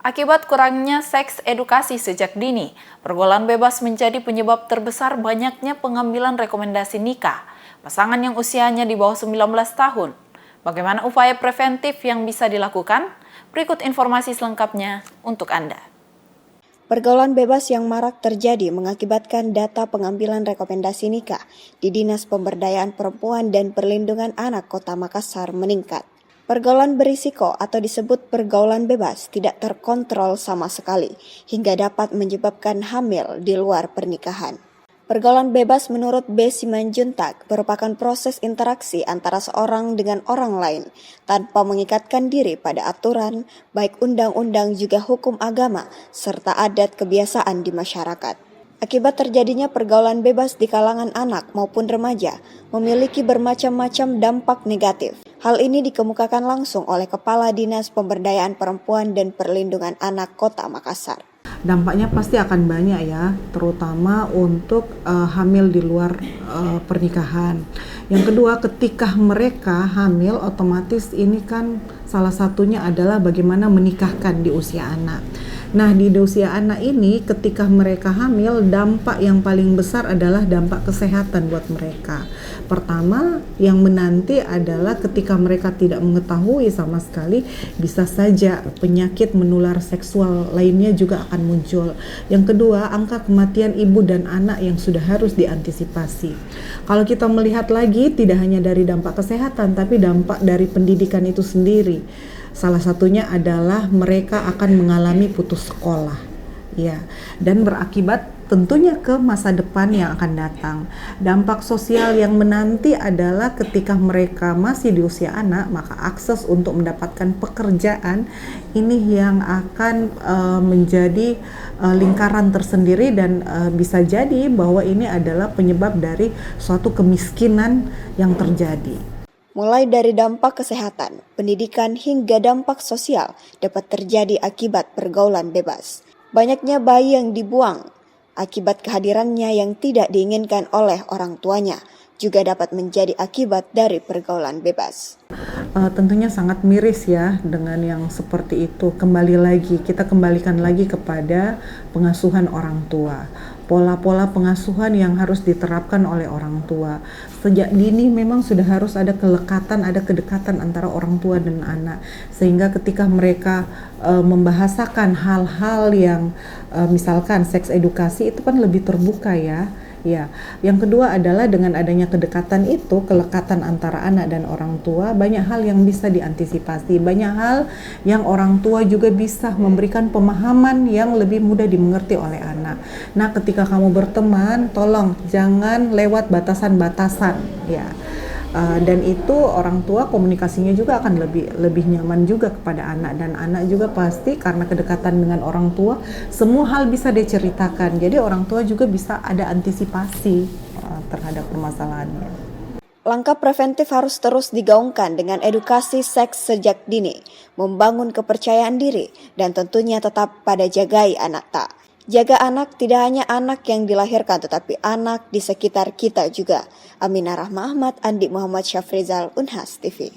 Akibat kurangnya seks edukasi sejak dini, pergaulan bebas menjadi penyebab terbesar banyaknya pengambilan rekomendasi nikah pasangan yang usianya di bawah 19 tahun. Bagaimana upaya preventif yang bisa dilakukan? Berikut informasi selengkapnya untuk Anda. Pergaulan bebas yang marak terjadi mengakibatkan data pengambilan rekomendasi nikah di Dinas Pemberdayaan Perempuan dan Perlindungan Anak Kota Makassar meningkat. Pergaulan berisiko atau disebut pergaulan bebas tidak terkontrol sama sekali hingga dapat menyebabkan hamil di luar pernikahan. Pergaulan bebas menurut B. Simanjuntak merupakan proses interaksi antara seorang dengan orang lain tanpa mengikatkan diri pada aturan, baik undang-undang juga hukum agama, serta adat kebiasaan di masyarakat. Akibat terjadinya pergaulan bebas di kalangan anak maupun remaja memiliki bermacam-macam dampak negatif. Hal ini dikemukakan langsung oleh Kepala Dinas Pemberdayaan Perempuan dan Perlindungan Anak Kota Makassar. Dampaknya pasti akan banyak ya, terutama untuk hamil di luar pernikahan. Yang kedua, ketika mereka hamil, otomatis ini kan salah satunya adalah bagaimana menikahkan di usia anak. Nah, di usia anak ini ketika mereka hamil, dampak yang paling besar adalah dampak kesehatan buat mereka. Pertama, yang menanti adalah ketika mereka tidak mengetahui sama sekali, bisa saja penyakit menular seksual lainnya juga akan muncul. Yang kedua, angka kematian ibu dan anak yang sudah harus diantisipasi. Kalau kita melihat lagi, tidak hanya dari dampak kesehatan, tapi dampak dari pendidikan itu sendiri. Salah satunya adalah mereka akan mengalami putus sekolah, ya, dan berakibat tentunya ke masa depan yang akan datang. Dampak sosial yang menanti adalah ketika mereka masih di usia anak, maka akses untuk mendapatkan pekerjaan ini yang akan menjadi lingkaran tersendiri dan bisa jadi bahwa ini adalah penyebab dari suatu kemiskinan yang terjadi. Mulai dari dampak kesehatan, pendidikan hingga dampak sosial dapat terjadi akibat pergaulan bebas. Banyaknya bayi yang dibuang akibat kehadirannya yang tidak diinginkan oleh orang tuanya juga dapat menjadi akibat dari pergaulan bebas. Tentunya sangat miris ya dengan yang seperti itu. Kita kembalikan lagi kepada pengasuhan orang tua. Pola-pola pengasuhan yang harus diterapkan oleh orang tua. Sejak dini memang sudah harus ada kelekatan, ada kedekatan antara orang tua dan anak. Sehingga ketika mereka membahasakan hal-hal yang misalkan seks edukasi itu kan lebih terbuka ya. Ya, yang kedua adalah dengan adanya kedekatan itu, kelekatan antara anak dan orang tua, banyak hal yang bisa diantisipasi, banyak hal yang orang tua juga bisa memberikan pemahaman yang lebih mudah dimengerti oleh anak. Nah, ketika kamu berteman, tolong jangan lewat batasan-batasan, ya. Dan itu orang tua komunikasinya juga akan lebih nyaman juga kepada anak, dan anak juga pasti karena kedekatan dengan orang tua semua hal bisa diceritakan, jadi orang tua juga bisa ada antisipasi terhadap permasalahannya. Langkah preventif harus terus digaungkan dengan edukasi seks sejak dini, membangun kepercayaan diri, dan tentunya tetap pada jagai anak tak. Jaga anak tidak hanya anak yang dilahirkan tetapi anak di sekitar kita juga. Aminah Rahma Ahmad, Andi Muhammad Syafrizal, Unhas TV.